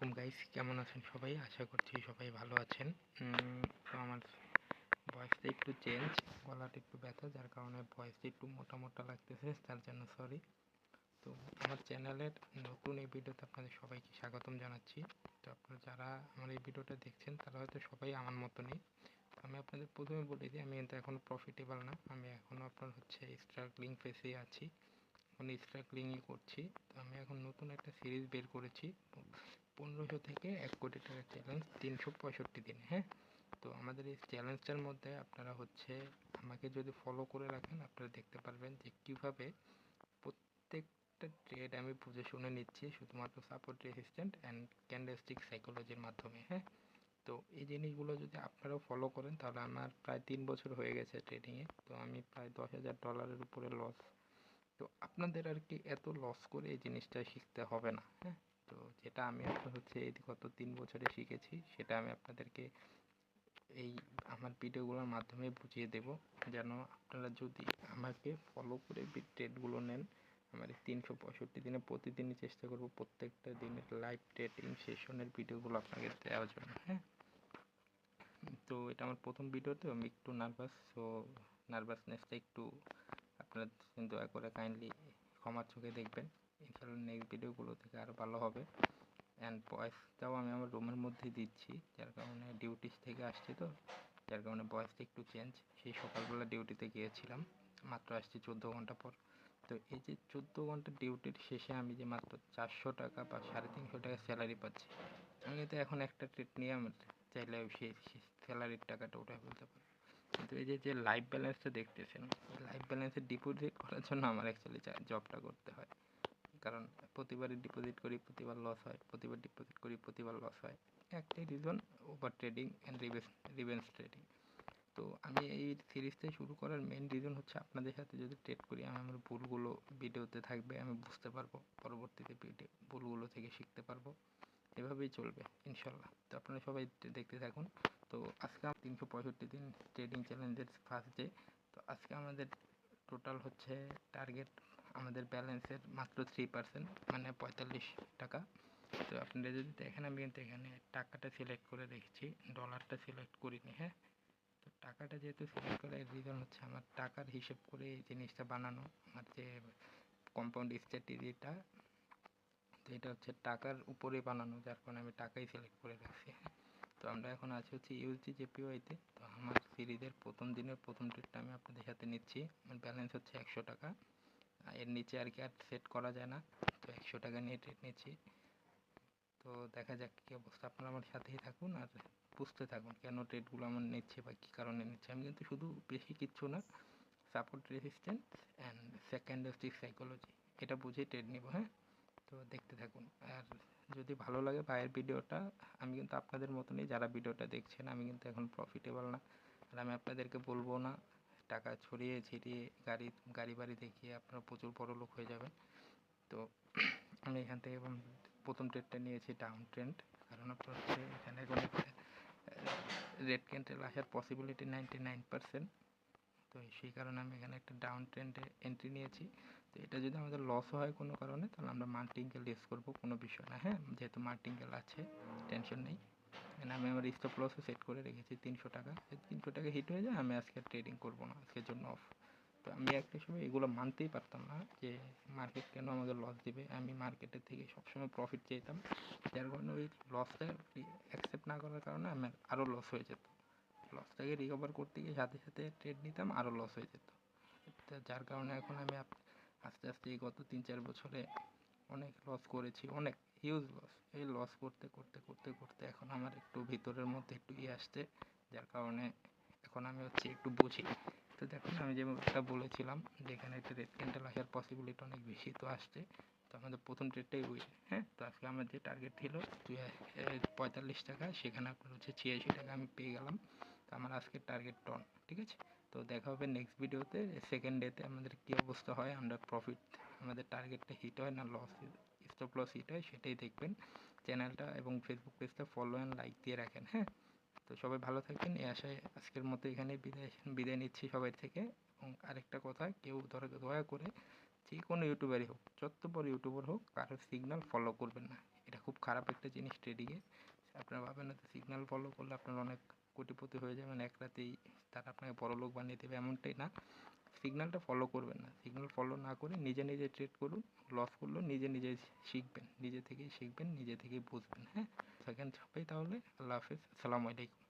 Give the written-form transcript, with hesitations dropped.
আসসালামাইকুম গাইস, কেমন আছেন সবাই? আশা করছি সবাই ভালো আছেন। তো আমার ভয়েসটা একটু চেঞ্জ, গলাটা একটু ব্যথা, যার কারণে ভয়েসটা একটু মোটা মোটা লাগতেছে, তার জন্য সরি। তো আমার চ্যানেলের নতুন এই ভিডিওতে আপনাদের সবাইকে স্বাগতম জানাচ্ছি। তো আপনারা যারা আমার এই ভিডিওটা দেখছেন তারা হয়তো সবাই আমার মতনই। আমি আপনাদের প্রথমে বলে দিই, আমি কিন্তু এখনও প্রফিটেবল না, আমি এখনও আপনার স্ট্রাগলিং ফেসেই আছি, এখন স্ট্রাগলিংই করছি। তো আমি এখন নতুন একটা সিরিজ বের করেছি, 1500 থেকে 1 কোটি টাকা চ্যালেঞ্জ 365 দিনে। হ্যাঁ, তো আমাদের এই চ্যালেঞ্জটার মধ্যে আপনারা আমাকে যদি ফলো করে রাখেন, আপনারা দেখতে পারবেন যে কীভাবে প্রত্যেকটা ট্রেড আমি বুঝে শুনে নিচ্ছি শুধুমাত্র সাপোর্ট রেসিস্ট্যান্ট অ্যান্ড ক্যান্ডেলস্টিক সাইকোলজির মাধ্যমে। হ্যাঁ, তো এই জিনিসগুলো যদি আপনারাও ফলো করেন তাহলে আমার প্রায় 3 বছর হয়ে গেছে ট্রেডিংয়ে, তো আমি প্রায় $10,000 উপরে লস। তো আপনাদের আর কি এত লস করে এই জিনিসটা শিখতে হবে না। হ্যাঁ, তো যেটা আমি এই গত 3 বছরে শিখেছি সেটা আমি আপনাদেরকে এই আমার ভিডিওগুলোর মাধ্যমে বুঝিয়ে দেব, যেন আপনারা যদি আমাকে ফলো করে ট্রেডগুলো নেন। আমার এই 365 দিনে প্রতিদিনই চেষ্টা করব প্রত্যেকটা দিনের লাইভ ট্রেডিং সেশনের ভিডিওগুলো আপনাকে দেওয়ার জন্য। হ্যাঁ, তো এটা আমার প্রথম ভিডিও, তো আমি একটু নার্ভাস, সো নার্ভাসনেসটা একটু আপনারা দয়া করে কাইন্ডলি ক্ষমার চোখে দেখবেন। ইনশাআল্লাহ নেক্সট ভিডিওগুলো থেকে আরও ভালো হবে। অ্যান্ড ভয়েসটাও আমি আমার রুমের মধ্যেই দিচ্ছি, যার কারণে ডিউটি থেকে আসছি, তো যার কারণে ভয়েসটা একটু চেঞ্জ। সেই সকালবেলা ডিউটিতে গিয়েছিলাম, মাত্র আসছি 14 ঘন্টা পর। তো এই যে 14 ঘন্টা ডিউটির শেষে আমি যে মাত্র 400 টাকা বা 350 টাকা স্যালারি পাচ্ছি, আমি কিন্তু এখন একটা ট্রেড নিয়ে আমার চাইলে সেই স্যালারির টাকাটা উঠে ফেলতে পারি। কিন্তু এই যে লাইফ ব্যালেন্সটা দেখতেছেন, লাইফ ব্যালেন্সে ডিপোজিট করার জন্য আমার অ্যাকচুয়ালি জবটা করতে হয়, কারণ প্রতিবারই ডিপোজিট করি, প্রতিবার লস হয়, প্রতিবার ডিপোজিট করি, প্রতিবার লস হয়। একটাই reason, over trading and revenge trading. তো আমি এই সিরিজটা শুরু করার মেন রিজন হচ্ছে আপনাদের সাথে যদি ট্রেড করি আমি আমার ভুলগুলো ভিডিওতে থাকবে, আমি বুঝতে পারবো, পরবর্তীতে ভুলগুলো থেকে শিখতে পারবো। এভাবেই চলবে ইনশাল্লাহ। তো আপনারা সবাই দেখতে থাকুন। তো আজকে 365 দিন ট্রেডিং চ্যালেঞ্জের ফার্স্ট ডে। তো আজকে আমাদের টোটাল টার্গেট, আমাদের ব্যালেন্সের মাত্র 3%, মানে 45 টাকা। তো আপনারা যদি দেখেন, আমি কিন্তু এখানে টাকাটা সিলেক্ট করে রেখেছি, ডলারটা সিলেক্ট করিনি। হ্যাঁ, তো টাকাটা যেহেতু সিলেক্ট করার রিজন হচ্ছে আমার টাকার হিসেব করে এই জিনিসটা বানানো, আমার যে কম্পাউন্ড স্ট্র্যাটেজিটা, তো এটা টাকার উপরে বানানো, যার কারণে আমি টাকাই সিলেক্ট করে রাখছি। তো আমরা এখন আছি ইউএসডি জেপিওয়াইতে। তো আমার সিরিজের প্রথম দিনের প্রথম ট্রেডটা আমি আপনাদের সাথে নিচ্ছি। আমার ব্যালেন্স 100 টাকা, এর নিচে আর সেট করা যায় না। তো 100 টাকা নিয়ে ট্রেড নিচ্ছি। তো দেখা যাক কী অবস্থা। আপনারা আমার সাথেই থাকুন আর বুঝতে থাকুন কেন ট্রেডগুলো আমার নিচ্ছে বা কী কারণে নিচ্ছে। আমি কিন্তু শুধু বেশি কিচ্ছু না, support resistance and secondary psychology, এটা বুঝে ট্রেড নিব। হ্যাঁ, তো দেখতে থাকুন। আর যদি ভালো লাগে ভাইয়ের ভিডিওটা, আমি কিন্তু আপনাদের মতনই যারা ভিডিওটা দেখছেন, আমি কিন্তু এখন প্রফিটেবল না, আর আমি আপনাদেরকে বলবো না টাকা ছড়িয়ে ছিটিয়ে গাড়ি বাড়ি দেখিয়ে আপনারা প্রচুর বড় লোক হয়ে যাবেন। তো আমি এখান থেকে প্রথম ট্রেডটা নিয়েছি ডাউন ট্রেন্ড, কারণ আপনার এখানে কোনো রেড ক্যান্ডেল আসার পসিবিলিটি 99%। তো সেই কারণে আমি এখানে একটা ডাউন ট্রেন্ডে এন্ট্রি নিয়েছি। তো এটা যদি আমাদের লস হয় কোনো কারণে, তাহলে আমরা মার্টিঙ্গেল ইউজ করবো, কোনো বিষয় না। হ্যাঁ, যেহেতু মার্টিঙ্গেল আছে, টেনশন নেই। এখানে আমি আমার স্টপ লসও সেট করে রেখেছি 300 টাকা। যদি 300 টাকা হিট হয়ে যায়, আমি আজকে ট্রেডিং করবো না, আজকের জন্য অফ। তো আমি একটা সময় এগুলো মানতেই পারতাম না যে মার্কেট কেন আমাকে লস দিবে, আমি মার্কেটের থেকে সবসময় প্রফিট চেয়েতাম, যার কারণে ওই লসটা অ্যাকসেপ্ট না করার কারণে আমার আরও লস হয়ে যেত। লসটাকে রিকভার করতে গিয়ে সাথে সাথে ট্রেড নিতাম, আরও লস হয়ে যেত। যার কারণে এখন আমি আস্তে আস্তে এই গত 3-4 বছরে অনেক লস করেছি, অনেক হিউজ লস। এই লস করতে করতে করতে করতে এখন আমার একটু ভিতরের মধ্যে একটু আসছে, যার কারণে এখন আমি একটু বুঝি। তো দেখুন, আমি যেটা বলেছিলাম যে এখানে একটা রেড ক্যান্ডেল আসার পসিবিলিটি অনেক বেশি, তো আসছে। তো আমাদের প্রথম ট্রেডটাই উইন। হ্যাঁ, তো আজকে আমার যে টার্গেট ছিল 45 টাকা, সেখানে আপনার 86 টাকা আমি পেয়ে গেলাম। তো আমার আজকের টার্গেট টন, ঠিক আছে। তো দেখা হবে নেক্সট ভিডিওতে, সেকেন্ড ডেতে আমাদের কী অবস্থা হয়, আমরা প্রফিট, আমাদের টার্গেটটা হিট হয় না লস, স্টপ লস হিট হয়, সেটাই দেখবেন। চ্যানেলটা এবং ফেসবুক পেজটা ফলো অ্যান্ড লাইক দিয়ে রাখেন। হ্যাঁ, তো সবাই ভালো থাকবেন, এই আশায় আজকের মতো এখানে বিদায় নিচ্ছি সবাই থেকে। এবং আরেকটা কথা, কেউ দয়া করে যে কোনো ইউটিউবারই হোক, যত বড় ইউটিউবার হোক, কারোর সিগন্যাল ফলো করবেন না। এটা খুব খারাপ একটা জিনিস ট্রেডিংয়ে। আপনারা ভাবেন না সিগন্যাল ফলো করলে আপনারা অনেক কোটিপতি হয়ে যাবেন, এক রাতেই তারা আপনাকে বড়লোক বানিয়ে দেবে, এমনটাই না। সিগন্যালটা ফলো করবেন না, সিগন্যাল ফলো না করে নিজে নিজে ট্রেড করুন। লস করলেও নিজে নিজে শিখবেন, নিজে থেকেই শিখবেন, নিজে থেকেই বুঝবেন। হ্যাঁ, থাকেন সবাই তাহলে। আল্লাহ হাফেজ, আসসালামু আলাইকুম।